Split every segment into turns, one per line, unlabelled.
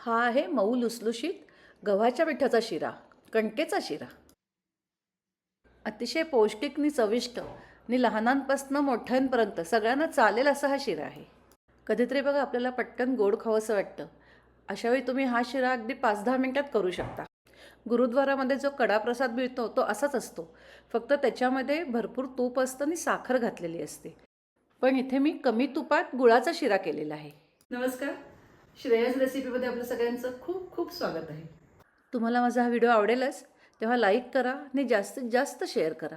हा आहे मऊ लुसलुशीत गव्हाच्या पिठाचा शिरा, कणकेचा शिरा. अतिशय पौष्टिक आणि चविष्ट आणि लहानांपासून मोठ्यांपर्यंत सगळ्यांना चालेल असा हा शिरा आहे. कधीतरी बघा आपल्याला पटकन गोड खावंसं वाटतं. अशावेळी तुम्ही हा शिरा अगदी 5-10 मिनिटात करू शकता. गुरुद्वारामध्ये जो कडा प्रसाद मिळतो तो असाच असतो, फक्त त्याच्यामध्ये भरपूर तूप असतं आणि साखर घातलेली असते. पण इथे मी कमी तुपात गुळाचा शिरा केलेला आहे. नमस्कार, श्रेयस रेसिपीमध्ये आपलं सगळ्यांचं खूप खूप स्वागत आहे. तुम्हाला माझा हा व्हिडिओ आवडेलच तेव्हा लाईक करा आणि जास्तीत जास्त शेअर करा.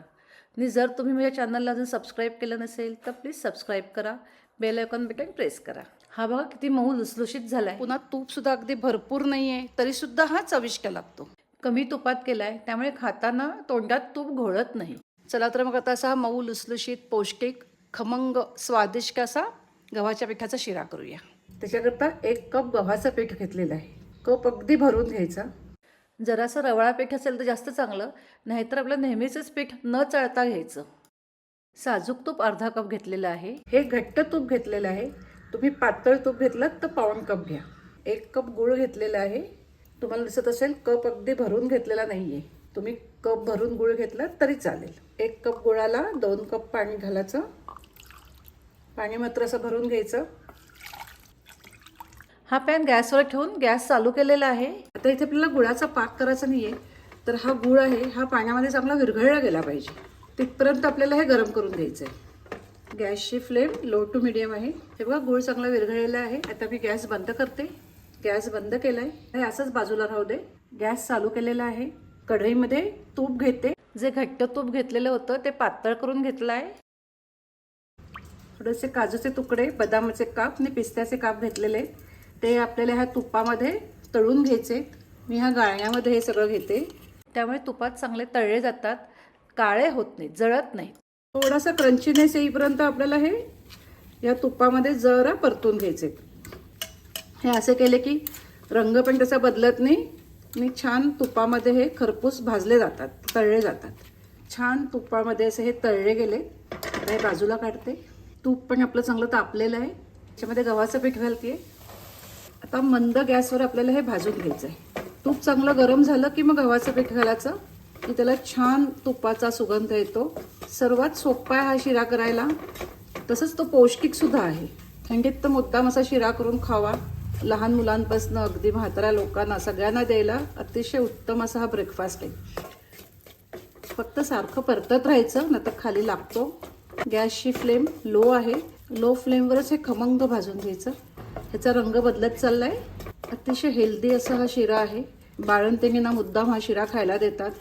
आणि जर तुम्ही माझ्या चॅनलला अजून सबस्क्राईब केलं नसेल तर प्लीज सबस्क्राईब करा, बेल आयकॉन बटन प्रेस करा. हा बघा किती मऊ लुसलुशीत झाला आहे. पुन्हा तूपसुद्धा अगदी भरपूर नाही आहे तरीसुद्धा हा चविष्ट लागतो. कमी तुपात केला आहे त्यामुळे खाताना तोंडात तूप घोळत नाही. चला तर मग आता असा हा मऊ लुसलुशीत पौष्टिक खमंग स्वादिष्ट असा गव्हाच्या पिठाचा शिरा करूया. त्याच्याकरता 1 कप गव्हाचं पीठ घेतलेलं आहे. कप अगदी भरून घ्यायचा. जरासं रवाळा पीठ असेल तर जास्त चांगलं, नाहीतर आपलं नेहमीचंच पीठ न चळता घ्यायचं. साजूक तूप अर्धा कप घेतलेलं आहे. हे घट्ट तूप घेतलेलं आहे. तुम्ही पातळ तूप घेतलं तर 1/4 कप घ्या. 1 कप गूळ घेतलेला आहे. तुम्हाला दिसत असेल कप अगदी भरून घेतलेला नाही आहे. तुम्ही कप भरून गूळ घेतला तरी चालेल. 1 कप गुळाला 2 कप पाणी घालायचं. पाणी मात्र असं भरून घ्यायचं. हा पॅन गॅसवर ठेवून गॅस चालू केलेला आहे. आता इथे आपल्याला गुळाचा पाक करायचा नाही आहे, तर हा गुळ आहे हा पाण्यामध्ये चांगला विरघळला गेला पाहिजे. तिथपर्यंत आपल्याला हे गरम करून घ्यायचं आहे. गॅसची फ्लेम लो टू मिडियम आहे. हे बघा गुळ चांगला विरघळलेला आहे. आता मी गॅस बंद करते. गॅस बंद केला आहे. हे असंच बाजूला राहू दे. गॅस चालू केलेला आहे. कढईमध्ये तूप घेते. जे घट्ट तूप घेतलेलं होतं ते पातळ करून घेतलं आहे. थोडेसे काजूचे तुकडे, बदामाचे काप आणि पिस्त्याचे काप घेतलेले ते आपल्याला ह्या तुपामध्ये तळून घ्यायचे. मी ह्या गाळण्यामध्ये हे सगळं घेते, त्यामुळे तुपात चांगले तळले जातात, काळे होत नाहीत, जळत नाहीत. थोडासा क्रंचीनेस येईपर्यंत आपल्याला हे या तुपामध्ये जरा परतून घ्यायचे. हे असे केले की रंग पण त्याचा बदलत नाही आणि छान तुपामध्ये हे खरपूस भाजले जातात, तळले जातात. छान तुपामध्ये असे हे तळले गेले. आता हे बाजूला काढते. तूप पण आपलं चांगलं तापलेलं आहे. त्याच्यामध्ये गव्हाचं पीठ घालते. आता मंद गॅसवर आपल्याला हे भाजून घ्यायचं आहे. तूप चांगलं गरम झालं की मग गव्हाचं पीठ घालायचं की त्याला छान तुपाचा सुगंध येतो. सर्वात सोपा आहे हा शिरा करायला, तसंच तो पौष्टिकसुद्धा आहे. थंडीत तर मुद्दाम असा शिरा करून खावा. लहान मुलांपासून अगदी म्हाताऱ्या लोकांना सगळ्यांना द्यायला अतिशय उत्तम असा हा ब्रेकफास्ट आहे. फक्त सारखं परतत राहायचं नाही तर खाली लागतो. गॅसची फ्लेम लो आहे. लो फ्लेमवरच हे खमंग भाजून घ्यायचं. ह्याचा रंग बदलत चाललाय. अतिशय हेल्दी असा हा शिरा आहे. बाळंतिणींना मुद्दाम हा शिरा खायला देतात.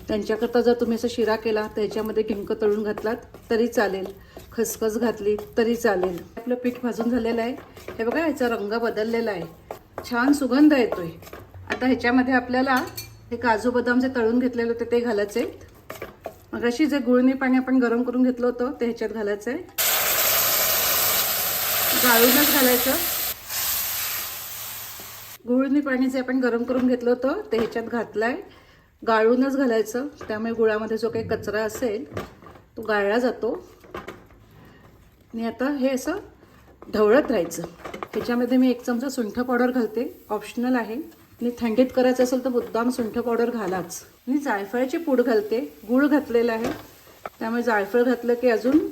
त्यांच्याकरता जर तुम्ही असा शिरा केला तर ह्याच्यामध्ये डिंक तळून घातलात तरी चालेल, खसखस घातली तरी चालेल. आपलं पीठ भाजून झालेलं आहे. हे बघा ह्याचा रंग बदललेला आहे. छान सुगंध येतोय. आता ह्याच्यामध्ये आपल्याला हे काजू बदाम जे तळून घेतलेले होते ते घालायचे. मग अशी जे गुळणी पाणी आपण गरम करून घेतलं होतं ते ह्याच्यात घालायचं आहे. गाळूनच घालायचं. गुळणी पाणी जे आपण गरम करून घेतलं होतं ते ह्याच्यात घातलंय. गाळूनच घालायचं, त्यामुळे गुळामध्ये जो काही कचरा असेल तो गाळला जातो. आणि आता हे असं ढवळत राहायचं. ह्याच्यामध्ये मी 1 चमचा सुंठ पावडर घालते, ऑप्शनल आहे. आणि थंडीत करायचं असेल तर मुद्दाम सुंठ पावडर घालाच. आणि जायफळाची पूड घालते. गूळ घातलेला आहे त्यामुळे जायफळ घातलं की अजून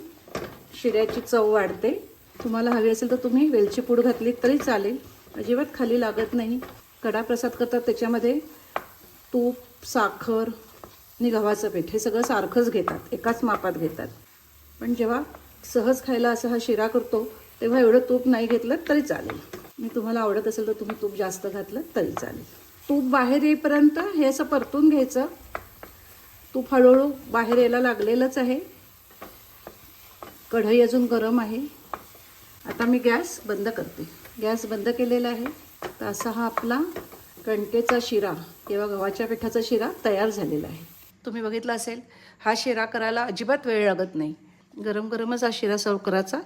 शिऱ्याची चव वाढते. तुम्हाला हवी असेल तर तुम्ही वेलची पूड घातली तरी चालेल, अजिबात खाली लागत नाही. कडा प्रसाद करतात त्याच्यामध्ये तूप, साखर आणि गव्हाचं पीठ हे सगळं सारखंच घेतात, एकाच मापात घेतात. पण जेव्हा सहज खायला असा हा शिरा करतो तेव्हा एवढं तूप नाही घेतलं तरी चालेल. आणि तुम्हाला आवडत असेल तर तुम्ही तूप जास्त घातलं तरी चालेल. तूप बाहेर येईपर्यंत हे असं परतून घ्यायचं. तूप हळूहळू बाहेर यायला लागलेलंच आहे. कढई अजून गरम आहे. आता मी गॅस बंद करते. गॅस बंद केलेला आहे. तर असा हा आपला कणकेचा शिरा किंवा गव्हाच्या पिठाचा शिरा तयार झालेला आहे. तुम्ही बघितलं असेल हा शिरा करायला अजिबात वेळ लागत नाही. गरम गरमच हा शिरा सर्व करायचा